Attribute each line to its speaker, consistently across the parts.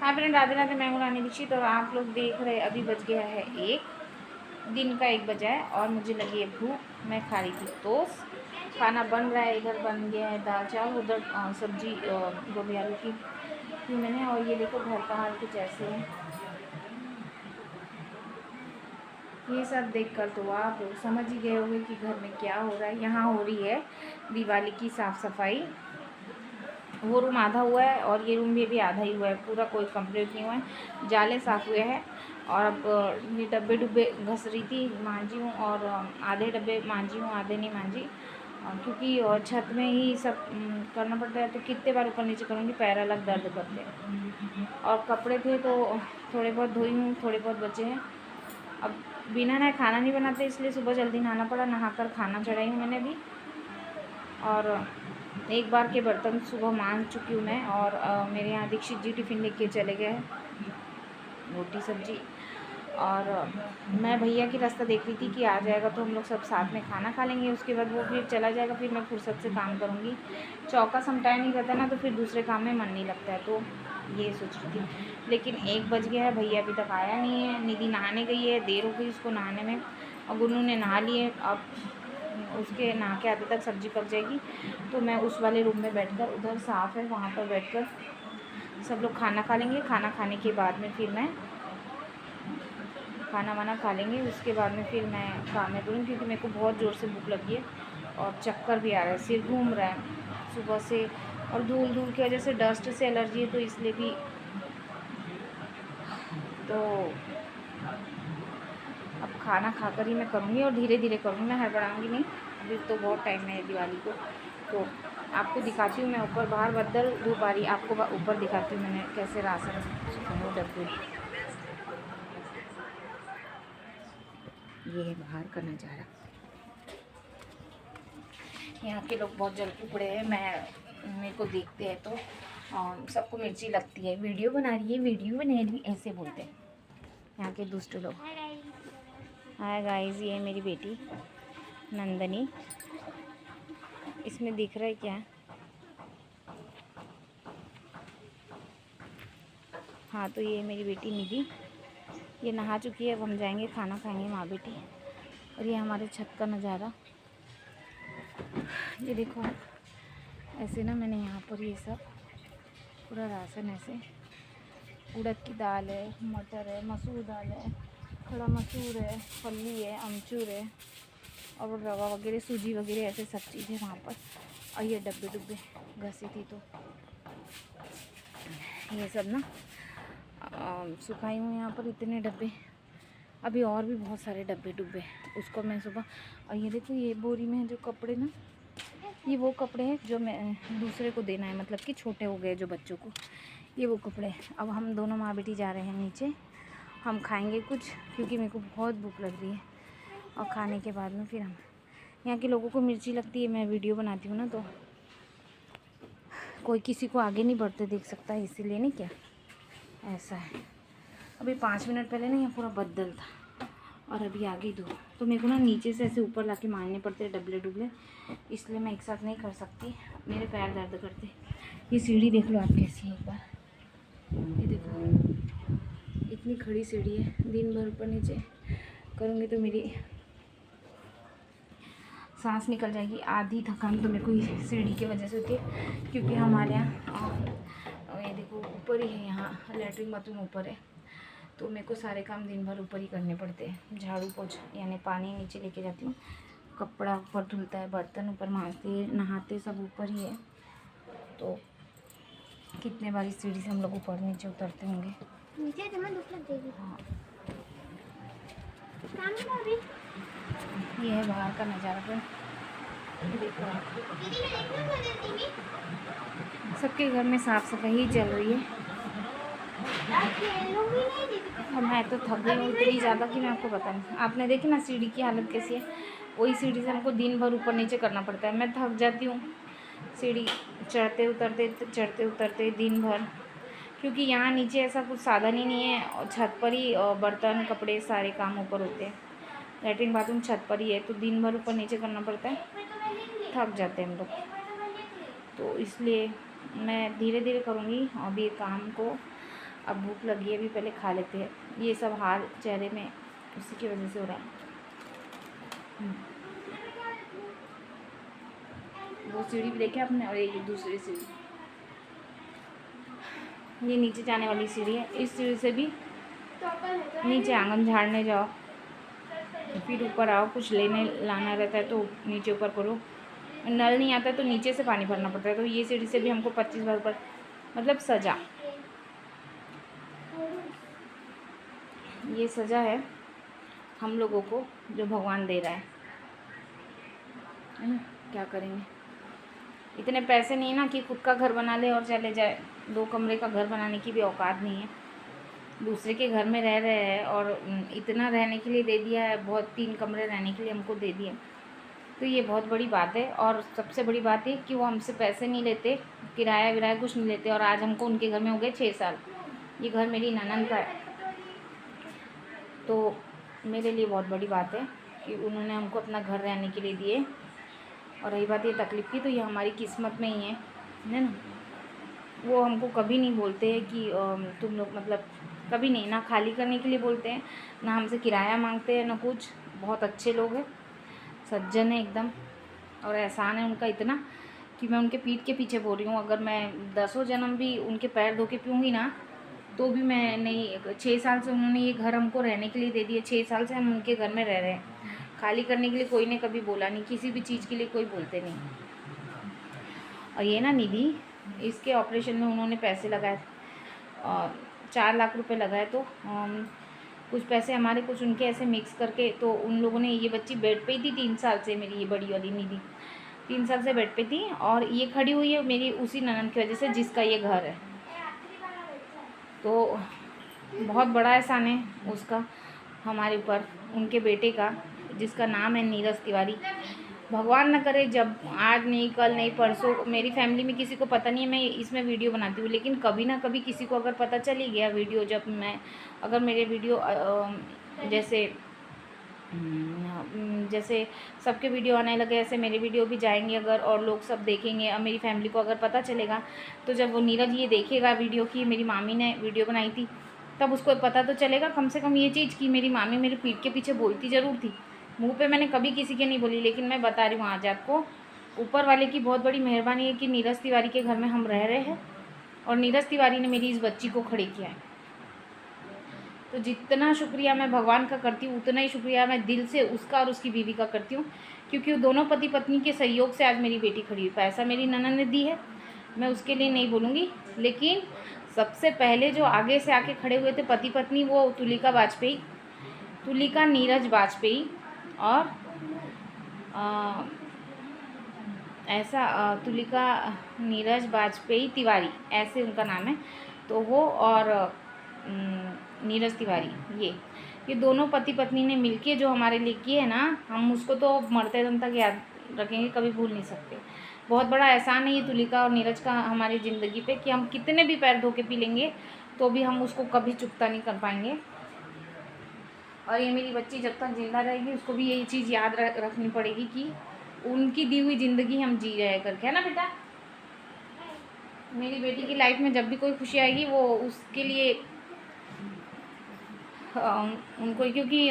Speaker 1: हाँ फ्रेंड, राधे राधे। मैं हूँ रानी दीक्षित और आप लोग देख रहे। अभी बज गया है 1 दिन का 1 बजा है और मुझे लगी है भूख। मैं खा रही थी टोस्ट। खाना बन रहा है, इधर बन गया है दाल चावल, उधर सब्जी गोभी आलू की मैंने। और ये देखो घर का हाल कुछ ऐसे है। ये सब देखकर तो आप लोग समझ ही गए होंगे कि घर में क्या हो रहा है। यहाँ हो रही है दिवाली की साफ़ सफाई। वो रूम आधा हुआ है और ये रूम भी आधा ही हुआ है, पूरा कोई कंप्लीट नहीं हुआ है। जाले साफ़ हुए हैं और अब ये डब्बे डुब्बे घस रही थी, मांझी हूँ। और आधे डब्बे मांझी हूँ, आधे नहीं मांझी, क्योंकि छत में ही सब करना पड़ता है। तो कितने बार ऊपर नीचे करूँगी, पैर अलग दर्द करते हैं। और कपड़े थे तो थोड़े बहुत धोई हूँ, थोड़े बहुत बचे हैं। अब बिना नहाए खाना नहीं बनाते, इसलिए सुबह जल्दी नहाना पड़ा। नहाकर खाना चढ़ाई हूँ मैंने भी। और एक बार के बर्तन सुबह मांज चुकी हूँ मैं। और मेरे यहाँ दीक्षित जी टिफ़िन लेके चले गए हैं, रोटी सब्जी। और मैं भैया की रास्ता देख रही थी कि आ जाएगा तो हम लोग सब साथ में खाना खा लेंगे। उसके बाद वो फिर चला जाएगा, फिर मैं फुर्सत से काम करूँगी। चौका समटाया नहीं रहता ना, तो फिर दूसरे काम में मन नहीं लगता है। तो ये सोच रही थी, लेकिन 1 बज गया है, भैया अभी तक आया नहीं है। निधि नहाने गई है, देर हो गई उसको नहाने में। और गुन्नू ने नहा लिए, अब उसके नहा के आते तक सब्ज़ी पक जाएगी। तो मैं उस वाले रूम में बैठकर, उधर साफ़ है वहाँ पर बैठकर सब लोग खाना खा लेंगे। खाना खाने के बाद में फिर मैं खाना वाना खा लेंगे। उसके बाद में फिर मैं काम में करूँगी, क्योंकि मेरे को बहुत ज़ोर से भूख लगी है और चक्कर भी आ रहा है, सिर घूम रहा है सुबह से। और धूल धूल की वजह से, डस्ट से एलर्जी है, तो इसलिए भी। तो अब खाना खाकर ही मैं करूँगी और धीरे धीरे करूँगी, मैं हड़बड़ाऊँगी नहीं। अभी तो बहुत टाइम है दिवाली को। तो आपको दिखाती हूँ मैं ऊपर, बाहर बदल धूप आ रही, आपको ऊपर दिखाती हूँ मैंने कैसे राशन सुखाए डब्बे। ये है बाहर का नज़ारा। यहाँ के लोग बहुत जल उपड़े हैं। मेरे को देखते हैं तो सबको मिर्ची लगती है। वीडियो बना रही है, वीडियो बना रही, ऐसे बोलते हैं यहाँ के दुष्ट लोग। हाय गाइस, ये है मेरी बेटी नंदनी। इसमें दिख रहा है क्या? हाँ, तो ये मेरी बेटी निधि, ये नहा चुकी है। अब हम जाएंगे खाना खाएंगे माँ बेटी। और ये हमारे छत का नज़ारा, ये देखो। ऐसे ना मैंने यहाँ पर ये सब पूरा राशन, ऐसे उड़द की दाल है, मटर है, मसूर दाल है, खड़ा मसूर है, फली है, अमचूर है, और रवा वगैरह, सूजी वगैरह, ऐसे सब चीज़ें वहाँ पर। और ये डब्बे डुब्बे घसी थी, तो ये सब ना सुखाई हूँ यहाँ पर इतने डब्बे। अभी और भी बहुत सारे डब्बे डुब्बे, उसको मैं सुबह। और ये देखो, ये बोरी में जो कपड़े ना, ये वो कपड़े हैं जो मैं दूसरे को देना है, मतलब कि छोटे हो गए जो बच्चों को, ये वो कपड़े। अब हम दोनों माँ बेटी जा रहे हैं नीचे, हम खाएंगे कुछ, क्योंकि मेरे को बहुत भूख लग रही है। और खाने के बाद में फिर हम, यहाँ के लोगों को मिर्ची लगती है, मैं वीडियो बनाती हूँ ना, तो कोई किसी को आगे नहीं बढ़ते देख सकता है, इसीलिए। नहीं क्या ऐसा है। अभी 5 मिनट पहले ना यहाँ पूरा बदल था और अभी आगे धूप। तो मेरे को ना नीचे से ऐसे ऊपर लाके मारने पड़ते हैं डबले डुबले, इसलिए मैं एक साथ नहीं कर सकती, मेरे पैर दर्द करते। ये सीढ़ी देख लो आप कैसी है एक बार, ये देखो इतनी खड़ी सीढ़ी है। दिन भर ऊपर नीचे करूँगी तो मेरी सांस निकल जाएगी। आधी थकान तो मेरे को सीढ़ी की वजह से होती है, क्योंकि हमारे यहाँ ये देखो ऊपर ही है, यहाँ लेटरिन बाथरूम ऊपर है। तो मेरे को सारे काम दिन भर ऊपर ही करने पड़ते हैं। झाड़ू पोछा, यानी पानी नीचे लेके जाती हूँ, कपड़ा ऊपर धुलता है, बर्तन ऊपर मांजते, नहाते सब ऊपर ही है। तो कितने बार इस सीढ़ी से हम लोग ऊपर नीचे उतरते होंगे। हाँ, ये है बाहर का नज़ारा। पर देखो सबके घर में साफ़ सफाई चल रही है। और मैं तो थक गई हूँ इतनी ज़्यादा कि मैं आपको बता नहीं। आपने देखी ना सीढ़ी की हालत कैसी है, वही सीढ़ी से हमको दिन भर ऊपर नीचे करना पड़ता है। मैं थक जाती हूँ सीढ़ी चढ़ते उतरते दिन भर, क्योंकि यहाँ नीचे ऐसा कुछ साधन ही नहीं है। और छत पर ही बर्तन कपड़े सारे काम ऊपर होते हैं। लैट्रिन बाथरूम छत पर ही है, तो दिन भर ऊपर नीचे करना पड़ता है, थक जाते हैं हम लोग। तो इसलिए मैं धीरे धीरे करूँगी अभी काम को। अब भूख लगी है, अभी पहले खा लेते हैं। ये सब हाल चेहरे में उसी की वजह से हो रहा है। वो सीढ़ी भी देखी आपने, और एक दूसरी सीढ़ी, ये नीचे जाने वाली सीढ़ी है। इस सीढ़ी से भी नीचे आंगन झाड़ने जाओ, फिर ऊपर आओ, कुछ लेने लाना रहता है तो नीचे ऊपर करो। नल नहीं आता तो नीचे से पानी भरना पड़ता है, तो ये सीढ़ी से भी हमको 25 बार ऊपर, मतलब सजा, ये सजा है हम लोगों को जो भगवान दे रहा है ना। क्या करेंगे, इतने पैसे नहीं है ना कि खुद का घर बना ले और चले जाए। 2 कमरे का घर बनाने की भी औकात नहीं है। दूसरे के घर में रह रहे हैं और इतना रहने के लिए दे दिया है, बहुत 3 कमरे रहने के लिए हमको दे दिए, तो ये बहुत बड़ी बात है। और सबसे बड़ी बात है कि वो हमसे पैसे नहीं लेते, किराया विराया कुछ नहीं लेते। और आज हमको उनके घर में हो गए 6 साल। ये घर मेरी ननद का है, तो मेरे लिए बहुत बड़ी बात है कि उन्होंने हमको अपना घर रहने के लिए दिए। और रही बात ये तकलीफ़ की, तो ये हमारी किस्मत में ही है ना। वो हमको कभी नहीं बोलते हैं कि तुम लोग, मतलब कभी नहीं, ना खाली करने के लिए बोलते हैं, ना हमसे किराया मांगते हैं, ना कुछ। बहुत अच्छे लोग हैं, सज्जन है एकदम। और एहसान है उनका इतना कि मैं उनके पीठ के पीछे बोल रही हूँ। अगर मैं 10 जन्म भी उनके पैर धो के पीऊँगी ना, तो भी मैं नहीं। 6 साल से उन्होंने ये घर हमको रहने के लिए दे दिए। 6 साल से हम उनके घर में रह रहे हैं। खाली करने के लिए कोई ने कभी बोला नहीं, किसी भी चीज़ के लिए कोई बोलते नहीं। और ये ना निधि, इसके ऑपरेशन में उन्होंने पैसे लगाए, 4 लाख रुपए लगाए। तो कुछ पैसे हमारे, कुछ उनके, ऐसे मिक्स करके तो उन लोगों ने, ये बच्ची बेड पे ही थी 3 साल से, मेरी ये बड़ी वाली निधि 3 साल से बेड पे थी। और ये खड़ी हुई है मेरी उसी ननद की वजह से जिसका ये घर है। तो बहुत बड़ा एहसान है उसका हमारे ऊपर, उनके बेटे का, जिसका नाम है नीरज तिवारी। भगवान न करे जब आज नहीं, कल नहीं, परसों, मेरी फैमिली में किसी को पता नहीं है मैं इसमें वीडियो बनाती हूँ, लेकिन कभी ना कभी किसी को अगर पता चल ही गया वीडियो, जब मैं, अगर मेरे वीडियो जैसे सबके वीडियो आने लगे, ऐसे मेरे वीडियो भी जाएंगे अगर, और लोग सब देखेंगे, और मेरी फैमिली को अगर पता चलेगा, तो जब वो नीरज ये देखेगा वीडियो की मेरी मामी ने वीडियो बनाई थी, तब उसको पता तो चलेगा कम से कम ये चीज़ कि मेरी मामी मेरे पीठ के पीछे बोलती ज़रूर थी। मुंह पे मैंने कभी किसी के नहीं बोली, लेकिन मैं बता रही हूँ आज आपको, ऊपर वाले की बहुत बड़ी मेहरबानी है कि नीरज तिवारी के घर में हम रह रहे हैं, और नीरज तिवारी ने मेरी इस बच्ची को खड़ी किया है। तो जितना शुक्रिया मैं भगवान का करती हूँ, उतना ही शुक्रिया मैं दिल से उसका और उसकी बीवी का करती हूँ, क्योंकि वो दोनों पति पत्नी के सहयोग से आज मेरी बेटी खड़ी हुई। पैसा मेरी ननद ने दी है, मैं उसके लिए नहीं बोलूँगी, लेकिन सबसे पहले जो आगे से आके खड़े हुए थे पति पत्नी, वो तुलिका वाजपेयी, तुलिका नीरज वाजपेयी, और तुलिका नीरज वाजपेयी तिवारी, ऐसे उनका नाम है। तो वो और नीरज तिवारी, ये दोनों पति पत्नी ने मिलके जो हमारे लिए किए है ना, हम उसको तो मरते दम तक याद रखेंगे, कभी भूल नहीं सकते। बहुत बड़ा एहसान है ये तुलिका और नीरज का हमारी ज़िंदगी पे, कि हम कितने भी पैर धो के पी लेंगे तो भी हम उसको कभी चुकता नहीं कर पाएंगे। और ये मेरी बच्ची जब तक जिंदा रहेगी, उसको भी यही चीज़ याद रखनी पड़ेगी कि उनकी दी हुई ज़िंदगी हम जी रहे करके, है ना बेटा। मेरी बेटी की लाइफ में जब भी कोई खुशी आएगी, वो उसके लिए उनको, क्योंकि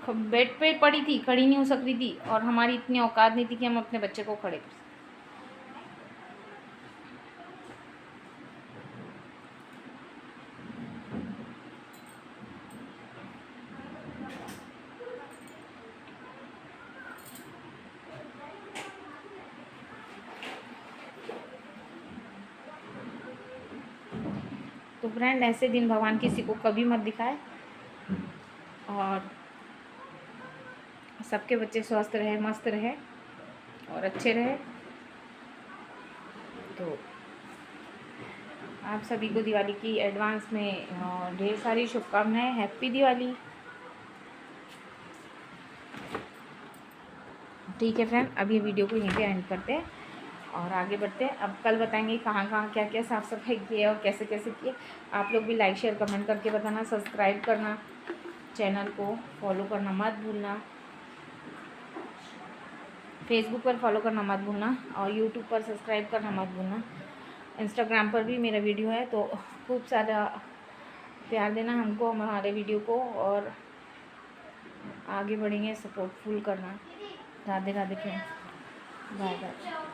Speaker 1: बेड पे पड़ी थी, खड़ी नहीं हो सक रही थी, और हमारी इतनी औकात नहीं थी कि हम अपने बच्चे को खड़े कर सकें। तो फ्रेंड, ऐसे दिन भगवान किसी को कभी मत दिखाए, और सबके बच्चे स्वस्थ रहे, मस्त रहे और अच्छे रहे। तो आप सभी को दिवाली की एडवांस में ढेर सारी शुभकामनाएं। हैप्पी दिवाली। ठीक है फ्रेंड, अब ये वीडियो को यहीं पे एंड करते हैं और आगे बढ़ते हैं। अब कल बताएंगे कहाँ कहाँ क्या क्या साफ़ सफाई किए और कैसे कैसे किए। आप लोग भी लाइक शेयर कमेंट करके बताना, सब्सक्राइब करना, चैनल को फॉलो करना मत भूलना, फेसबुक पर फॉलो करना मत भूलना, और यूट्यूब पर सब्सक्राइब करना मत भूलना। इंस्टाग्राम पर भी मेरा वीडियो है, तो खूब सारा प्यार देना हमको, हमारे वीडियो को, और आगे बढ़ेंगे, सपोर्ट फुल करना। Radhe Radhe friends, bye bye.